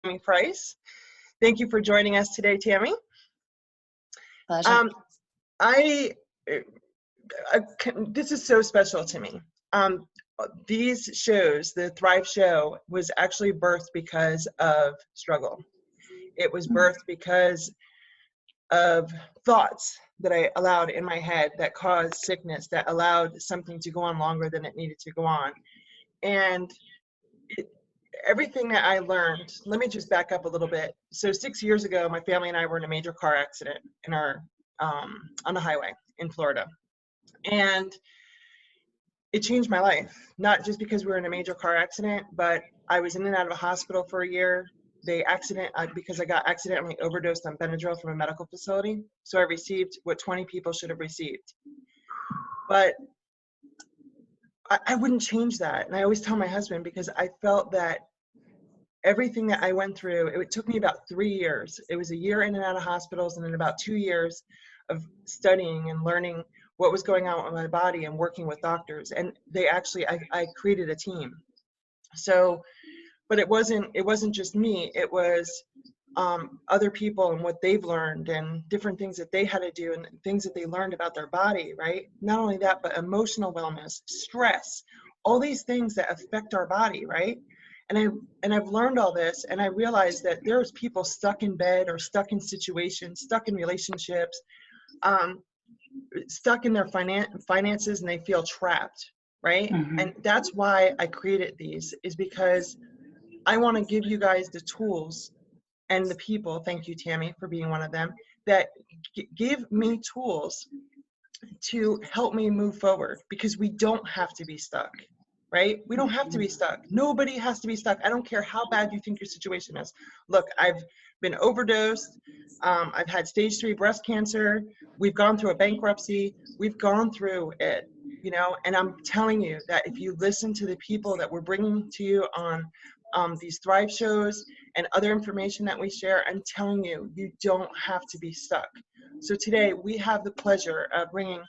Tammy Price. Thank you for joining us today, Tammy. Pleasure. This is so special to me. These shows, the Thrive Show, was actually birthed because of struggle. It was birthed because of thoughts that I allowed in my head that caused sickness, that allowed something to go on longer than it needed to go on. And everything that I learned, let me just back up a little bit. So 6 years ago, my family and I were in a major car accident in our on the highway in Florida. And it changed my life, not just because we were in a major car accident, but I was in and out of a hospital for a year. Because I got accidentally overdosed on Benadryl from a medical facility. So I received what 20 people should have received. But I wouldn't change that. And I always tell my husband, because I felt that everything that I went through, it took me about 3 years. It was a year in and out of hospitals, and then about 2 years of studying and learning what was going on with my body and working with doctors. And I created a team. So, but it wasn't just me. It was other people and what they've learned and different things that they had to do and things that they learned about their body, right? Not only that, but emotional wellness, stress, all these things that affect our body, right? And I've learned all this, and I realized that there's people stuck in bed or stuck in situations, stuck in relationships, stuck in their finances, and they feel trapped, right? Mm-hmm. And that's why I created these, is because I want to give you guys the tools and the people, thank you, Tammy, for being one of them, that give me tools to help me move forward, because we don't have to be stuck, right? We don't have to be stuck. Nobody has to be stuck. I don't care how bad you think your situation is. Look, I've been overdosed. I've had stage 3 breast cancer. We've gone through a bankruptcy. We've gone through it, and I'm telling you that if you listen to the people that we're bringing to you on these Thrive shows and other information that we share, I'm telling you, you don't have to be stuck. So today we have the pleasure of bringing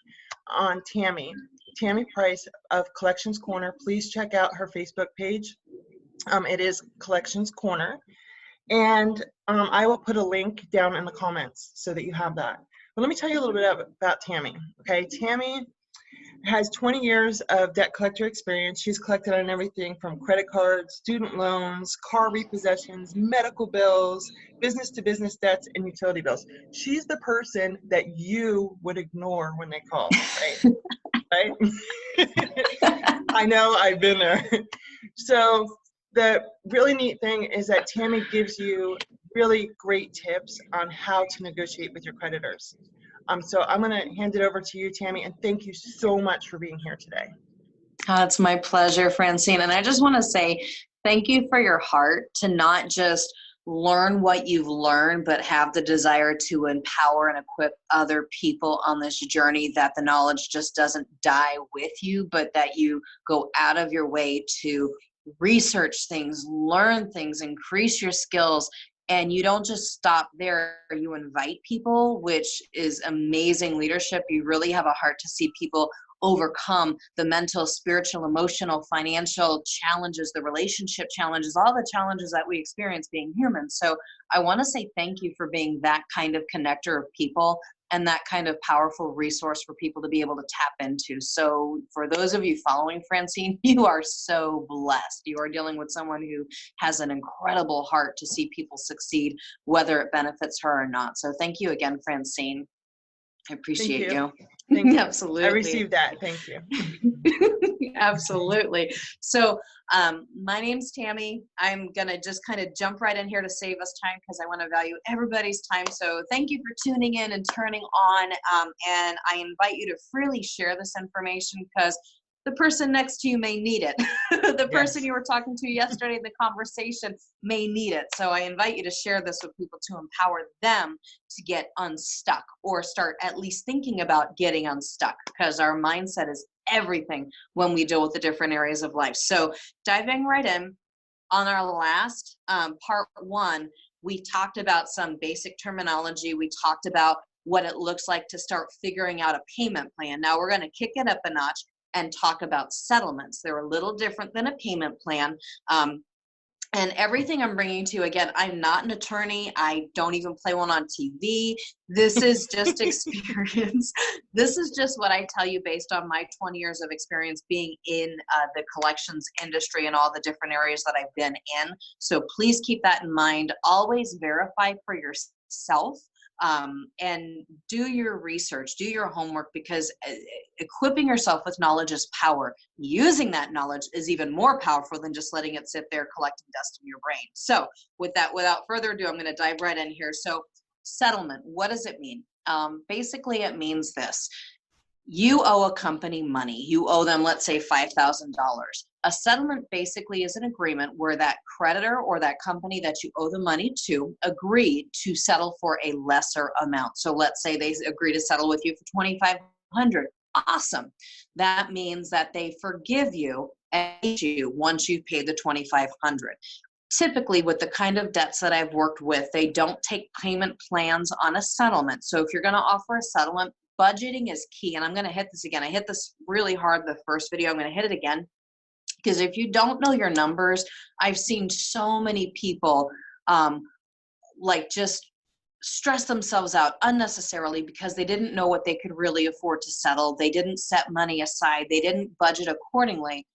on Tammy Price of Collections Corner. Please check out her Facebook page. It is Collections Corner. And I will put a link down in the comments so that you have that. But let me tell you a little bit about Tammy. Okay, Tammy has 20 years of debt collector experience. She's collected on everything from credit cards, student loans, car repossessions, medical bills, business-to-business debts, and utility bills. She's the person that you would ignore when they call, right? Right? I know, I've been there. So the really neat thing is that Tammy gives you really great tips on how to negotiate with your creditors. So I'm going to hand it over to you, Tammy, and thank you so much for being here today. It's my pleasure, Francine. And I just want to say thank you for your heart to not just learn what you've learned, but have the desire to empower and equip other people on this journey, that the knowledge just doesn't die with you, but that you go out of your way to research things, learn things, increase your skills. And you don't just stop there, you invite people, which is amazing leadership. You really have a heart to see people overcome the mental, spiritual, emotional, financial challenges, the relationship challenges, all the challenges that we experience being human. So I want to say thank you for being that kind of connector of people and that kind of powerful resource for people to be able to tap into. So for those of you following Francine, you are so blessed. You are dealing with someone who has an incredible heart to see people succeed, whether it benefits her or not. So thank you again, Francine. I appreciate you. Thank you. Absolutely. I received that. Thank you. Absolutely. So my name's Tammy. I'm going to just kind of jump right in here to save us time because I want to value everybody's time. So thank you for tuning in and turning on. And I invite you to freely share this information because the person next to you may need it. The person you were talking to yesterday in the conversation may need it. So I invite you to share this with people to empower them to get unstuck or start at least thinking about getting unstuck, because our mindset is everything when we deal with the different areas of life. So diving right in, on our last part 1, we talked about some basic terminology. We talked about what it looks like to start figuring out a payment plan. Now we're going to kick it up a notch and talk about settlements. They're a little different than a payment plan. And everything I'm bringing to you, again, I'm not an attorney. I don't even play one on TV. This is just experience. This is just what I tell you based on my 20 years of experience being in the collections industry and all the different areas that I've been in. So please keep that in mind. Always verify for yourself. And do your research, do your homework, because equipping yourself with knowledge is power. Using that knowledge is even more powerful than just letting it sit there collecting dust in your brain. So with that, without further ado, I'm going to dive right in here. So settlement, what does it mean? Basically, it means this. You owe a company money. You owe them, let's say, $5,000. A settlement basically is an agreement where that creditor or that company that you owe the money to agreed to settle for a lesser amount. So let's say they agree to settle with you for $2,500. Awesome. That means that they forgive you and pay you once you've paid the $2,500. Typically, with the kind of debts that I've worked with, they don't take payment plans on a settlement. So if you're going to offer a settlement, budgeting is key. And I'm going to hit this again. I hit this really hard the first video. I'm going to hit it again. Because if you don't know your numbers, I've seen so many people just stress themselves out unnecessarily because they didn't know what they could really afford to settle. They didn't set money aside. They didn't budget accordingly.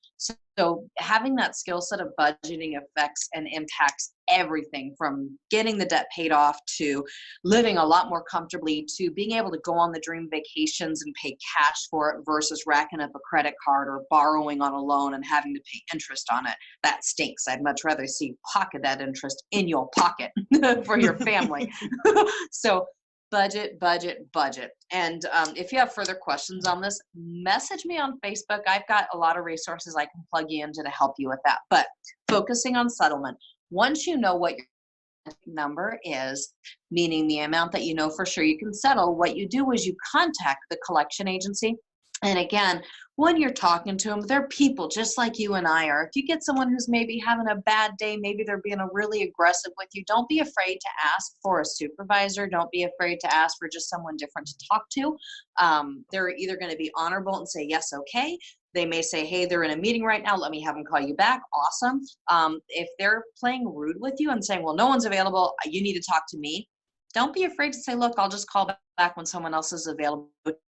So having that skill set of budgeting affects and impacts everything from getting the debt paid off to living a lot more comfortably to being able to go on the dream vacations and pay cash for it versus racking up a credit card or borrowing on a loan and having to pay interest on it. That stinks. I'd much rather see pocket that interest in your pocket for your family. So budget, budget, budget. And if you have further questions on this, message me on Facebook. I've got a lot of resources I can plug you into to help you with that. But focusing on settlement, once you know what your number is, meaning the amount that you know for sure you can settle, what you do is you contact the collection agency. And again, when you're talking to them, they're people just like you and I are. If you get someone who's maybe having a bad day, maybe they're being really aggressive with you, don't be afraid to ask for a supervisor. Don't be afraid to ask for just someone different to talk to. They're either going to be honorable and say, yes, okay. They may say, hey, they're in a meeting right now. Let me have them call you back. Awesome. If they're playing rude with you and saying, well, no one's available, you need to talk to me. Don't be afraid to say, look, I'll just call back when someone else is available.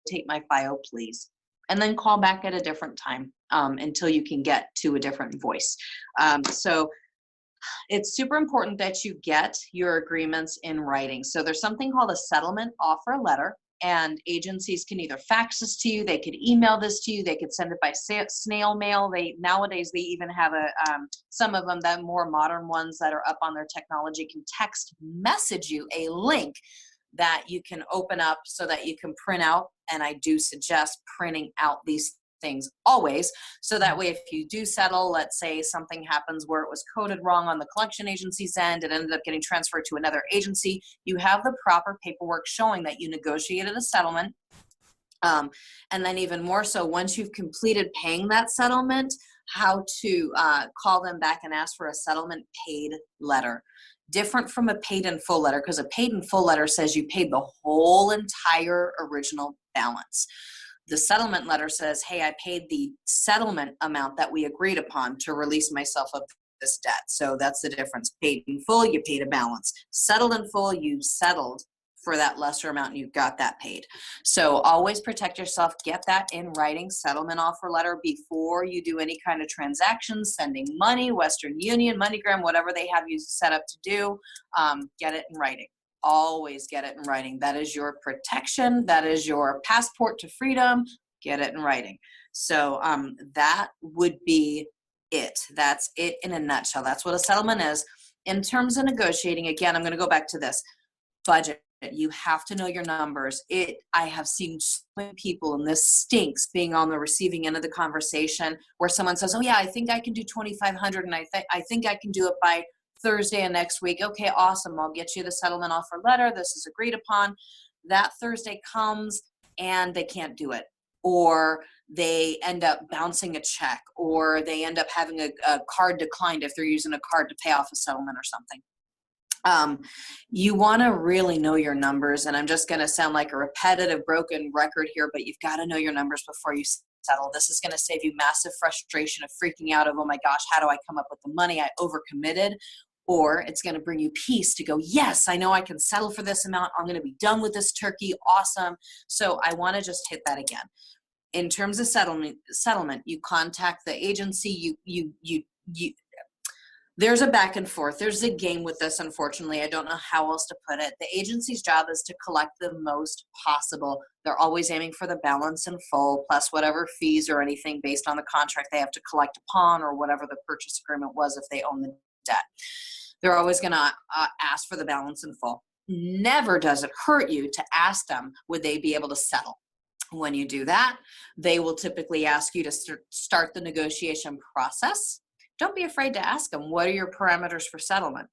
Take my file, please. And then call back at a different time until you can get to a different voice. So it's super important that you get your agreements in writing. So there's something called a settlement offer letter, and agencies can either fax this to you, they could email this to you, they could send it by snail mail. Nowadays they even have some of them, that more modern ones that are up on their technology, can text message you a link that you can open up so that you can print out. And I do suggest printing out these things always, so that way if you do settle, let's say something happens where it was coded wrong on the collection agency's end, it ended up getting transferred to another agency, you have the proper paperwork showing that you negotiated a settlement. And then even more so, once you've completed paying that settlement, how to call them back and ask for a settlement paid letter. Different from a paid in full letter, because a paid in full letter says you paid the whole entire original balance. The settlement letter says, hey, I paid the settlement amount that we agreed upon to release myself of this debt. So that's the difference. Paid in full, you paid a balance. Settled in full, you settled for that lesser amount and you got that paid. So always protect yourself. Get that in writing, settlement offer letter, before you do any kind of transactions, sending money, Western Union, MoneyGram, whatever they have you set up to do, get it in writing. Always get it in writing. That is your protection. That is your passport to freedom. Get it in writing. So that would be it. That's it in a nutshell. That's what a settlement is. In terms of negotiating, again, I'm going to go back to this. Budget. You have to know your numbers. I have seen so many people, and this stinks, being on the receiving end of the conversation where someone says, oh yeah, I think I can do 2,500 and I think I can do it by Thursday of next week. Okay, awesome. I'll get you the settlement offer letter. This is agreed upon. That Thursday comes and they can't do it, or they end up bouncing a check, or they end up having a card declined if they're using a card to pay off a settlement or something. You want to really know your numbers, and I'm just going to sound like a repetitive broken record here, but you've got to know your numbers before you settle. This is going to save you massive frustration of freaking out of, oh my gosh, how do I come up with the money? I overcommitted. Or it's going to bring you peace to go, yes, I know I can settle for this amount. I'm going to be done with this turkey. Awesome. So I want to just hit that again. In terms of settlement, you contact the agency, you there's a back and forth. There's a game with this, unfortunately. I don't know how else to put it. The agency's job is to collect the most possible. They're always aiming for the balance in full, plus whatever fees or anything based on the contract they have to collect upon, or whatever the purchase agreement was if they own the debt. They're always going to ask for the balance in full. Never does it hurt you to ask them, would they be able to settle? When you do that, they will typically ask you to start the negotiation process. Don't be afraid to ask them, what are your parameters for settlement?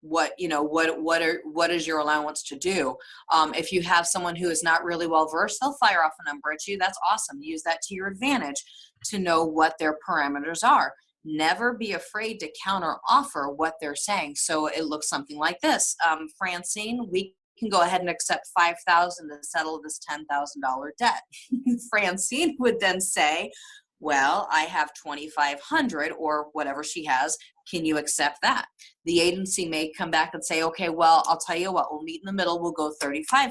What is your allowance to do? If you have someone who is not really well versed, they'll fire off a number at you. That's awesome. Use that to your advantage to know what their parameters are. Never be afraid to counter offer what they're saying. So it looks something like this. Francine, we can go ahead and accept $5,000 to settle this $10,000 debt. Francine would then say, well, I have $2,500 or whatever she has. Can you accept that? The agency may come back and say, okay, well, I'll tell you what, we'll meet in the middle. We'll go $3,500.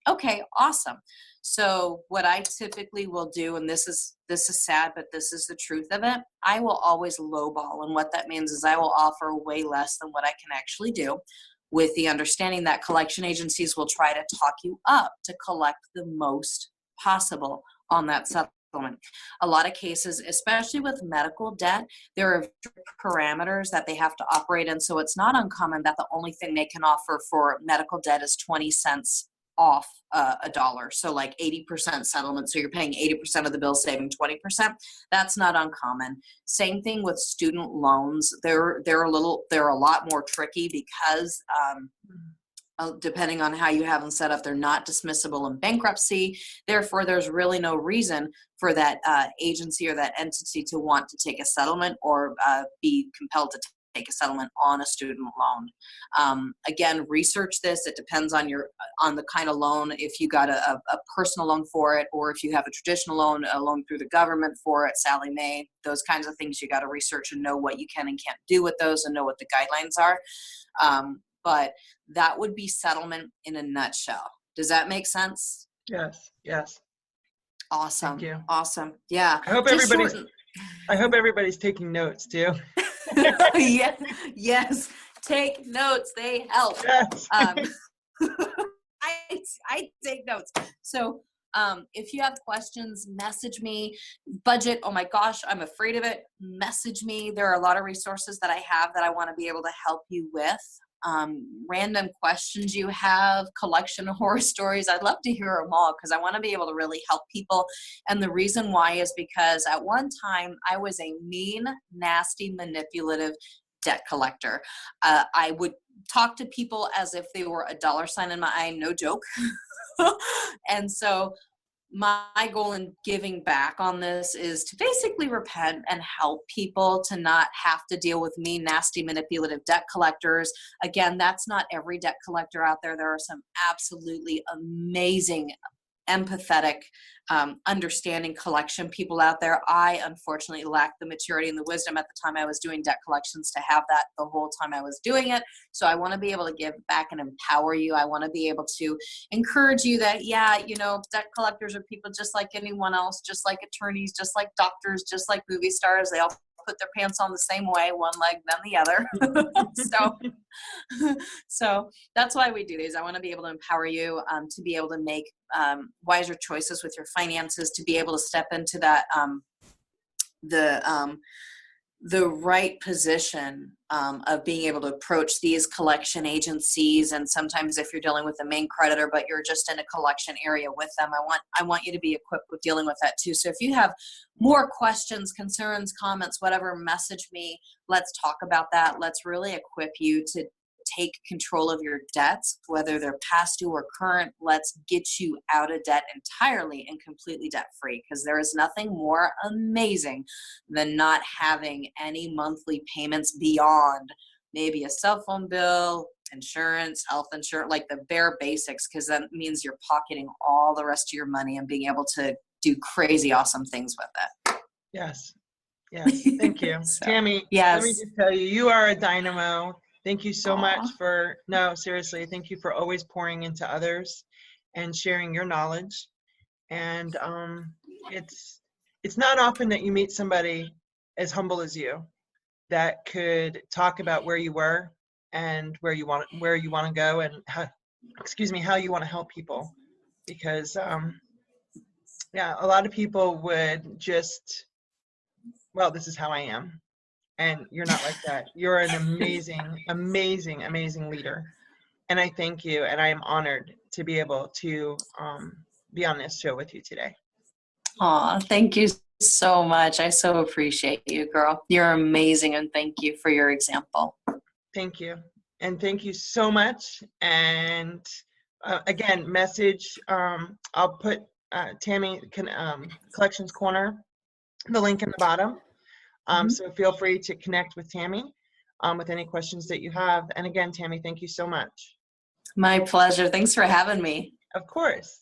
Okay, awesome. So what I typically will do, and this is sad, but this is the truth of it, I will always lowball. And what that means is I will offer way less than what I can actually do, with the understanding that collection agencies will try to talk you up to collect the most possible on that settlement. A lot of cases, especially with medical debt, there are parameters that they have to operate in. So it's not uncommon that the only thing they can offer for medical debt is 20 cents off a dollar. So like 80% settlement. So you're paying 80% of the bill, saving 20%. That's not uncommon. Same thing with student loans. They're a lot more tricky because depending on how you have them set up, they're not dismissible in bankruptcy. Therefore, there's really no reason for that agency or that entity to want to take a settlement or be compelled to take a settlement on a student loan. Again, research this. It depends on the kind of loan. If you got a personal loan for it, or if you have a traditional loan, a loan through the government for it, Sally Mae, those kinds of things, you got to research and know what you can and can't do with those and know what the guidelines are. But that would be settlement in a nutshell. Does that make sense? Yes. Yes. Awesome. Thank you. Awesome. Yeah. I hope everybody's taking notes too. Yeah. Yes. Take notes. They help. Yes. I take notes. So if you have questions, message me. Budget, oh my gosh, I'm afraid of it. Message me. There are a lot of resources that I have that I want to be able to help you with. Random questions you have, collection of horror stories. I'd love to hear them all because I want to be able to really help people. And the reason why is because at one time I was a mean, nasty, manipulative debt collector. I would talk to people as if they were a dollar sign in my eye, no joke. And so my goal in giving back on this is to basically repent and help people to not have to deal with mean, nasty, manipulative debt collectors. Again, that's not every debt collector out there. There are some absolutely amazing, empathetic, understanding collection people out there. I unfortunately lacked the maturity and the wisdom at the time I was doing debt collections to have that the whole time I was doing it. So I want to be able to give back and empower you. I want to be able to encourage you that, yeah, debt collectors are people just like anyone else, just like attorneys, just like doctors, just like movie stars. They all put their pants on the same way, one leg then the other. So that's why we do these. I want to be able to empower you to be able to make wiser choices with your finances, to be able to step into that the right position of being able to approach these collection agencies. And sometimes if you're dealing with the main creditor, but you're just in a collection area with them, I want you to be equipped with dealing with that too. So if you have more questions, concerns, comments, whatever, message me. Let's talk about that. Let's really equip you to take control of your debts, whether they're past due or current. Let's get you out of debt entirely and completely debt free, because there is nothing more amazing than not having any monthly payments beyond maybe a cell phone bill, insurance, health insurance, like the bare basics, because that means you're pocketing all the rest of your money and being able to do crazy awesome things with it. Yes. Yes. Thank you. So, Tammy, yes. let me just tell you, you are a dynamo. Thank you so much Aw. for, no, seriously, thank you for always pouring into others and sharing your knowledge. And it's not often that you meet somebody as humble as you that could talk about where you were and where you want to go, and how, how you want to help people. Because yeah, a lot of people would just, well, this is how I am. And you're not like that. You're an amazing, amazing, amazing leader. And I thank you. And I am honored to be able to be on this show with you today. Aw, thank you so much. I so appreciate you, girl. You're amazing, and thank you for your example. Thank you. And thank you so much. And again, message, I'll put Tammy Collections Corner, the link in the bottom. So feel free to connect with Tammy with any questions that you have. And again, Tammy, thank you so much. My pleasure. Thanks for having me. Of course.